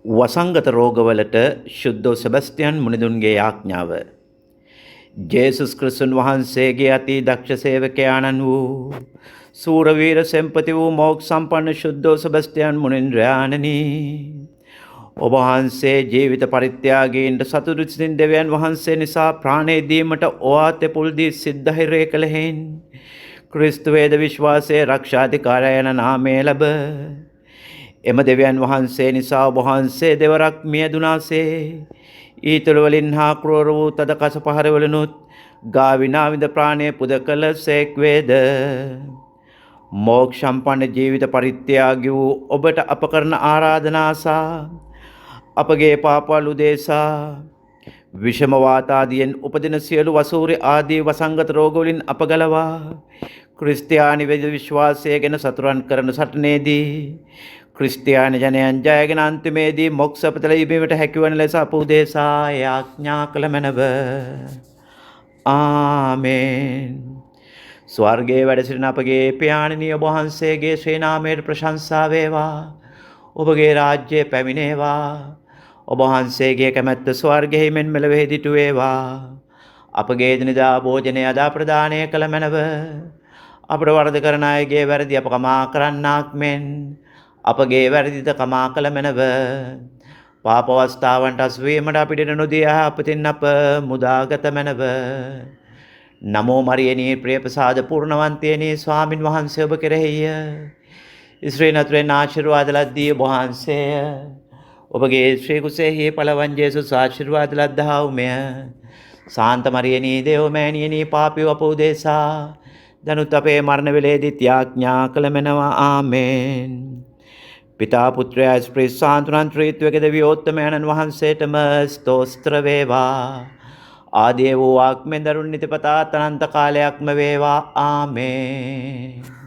වසංගත රෝගවලට ශුද්ධෝ Sebastian මුනිදුන්ගේ යාඥාව. ජේසුස් ක්‍රිස්තුන් වහන්සේගේ අති දක්ෂ සේවකයාණන් වූ සූරවීර සෙම්පති වූ මෝක්ෂ සම්පන්න ශුද්ධෝ සෙබස්තියන් මුනින්ද්‍රයාණනි, ඔබ වහන්සේ ජීවිත පරිත්‍යාගීන්ට සතුටු සිතින් දෙවියන් වහන්සේ නිසා ප්‍රාණය දීමට ඔවා තෙපුල් දී සිද්ධහිරය කළ හේන් ක්‍රිස්තු වේද විශ්වාසයේ රක්ෂාධිකාරය යන නාමය ලැබ එම දෙවියන් වහන්සේ නිසා ඔබ වහන්සේ දෙවරක් මියදුනාසේ ඊතුළු වලින් හා ක්‍රෝර වූ තද කස පහරවලනුත් ගාවිනාවිද ප්‍රාණය පුද කළ සේක් වේද. මෝක්ෂ සම්පන්න ජීවිත පරිත්‍යාගී වූ ඔබට අප කරන ආරාධනාසා අපගේ පාපවලු දේසා විෂම වාතාදියෙන් උපදින සියලු වසූරි ආදී වසංගත රෝගවලින් අපගලවා ක්‍රිස්තියානි වේද විශ්වාසය ගැන සතුරන් කරන සටනේදී ක්‍රිස්තියානි ජනයන් ජයගෙන අන්තිමේදී මොක්ෂ පත ලැබීමට හැකිවන ලෙස අප උදෙසා යාඥා කළ මැනව. ආමේන්. ස්වර්ගයේ වැඩ සිටින අපගේ පියාණනි, ඔබ වහන්සේගේ ශ්‍රී නාමයට ප්‍රශංසා වේවා. ඔබගේ රාජ්‍යය පැමිණේවා. ඔබ වහන්සේගේ කැමැත්ත ස්වර්ගයෙහි මෙන් මෙලොවෙහි දිටු වේවා. අපගේ එදිනෙදා භෝජනය අදා ප්‍රදානය කළ මැනව. අපට වරද කරන අයගේ වැරදි අප කමා කරන්නාක් මෙන් අපගේ වැරදිද කමා කළ මැනව. පාප අවස්ථාවන්ට අසුවීමට අපිට නොදී අපතින් අප මුදාගත මැනව. නමෝ මරියනී ප්‍රියප්‍රසාද පූර්ණවන්තයනී ස්වාමින් වහන්සේ ඔබ කෙරෙහිය. ඉස්රේ නතුරෙන් ආශිර්වාද ලද්දී ඔබ වහන්සේය. ඔබගේ ශ්‍රී කුසෙහි පළවන් ජේසුස් ආශිර්වාද ලද්දා උමය. සාන්ත මරියනී දේවමෑණියනී පාපී අප උදෙසා දනුත් අපේ මරණ වේලේදීත් යාඥා කළ මැනව. ආමේන්. පිතා පුත්‍රයා ස්ප්‍රිස් සාන්තුනන් ත්‍රිත්වයක දෙවියෝත්තමයන්න් වහන්සේටම ස්තෝත්‍ර වේවා. ආදී වූ ආත්මෙන් දරුන් නිතිපතා අනන්ත කාලයක්ම වේවා. ආමේන්.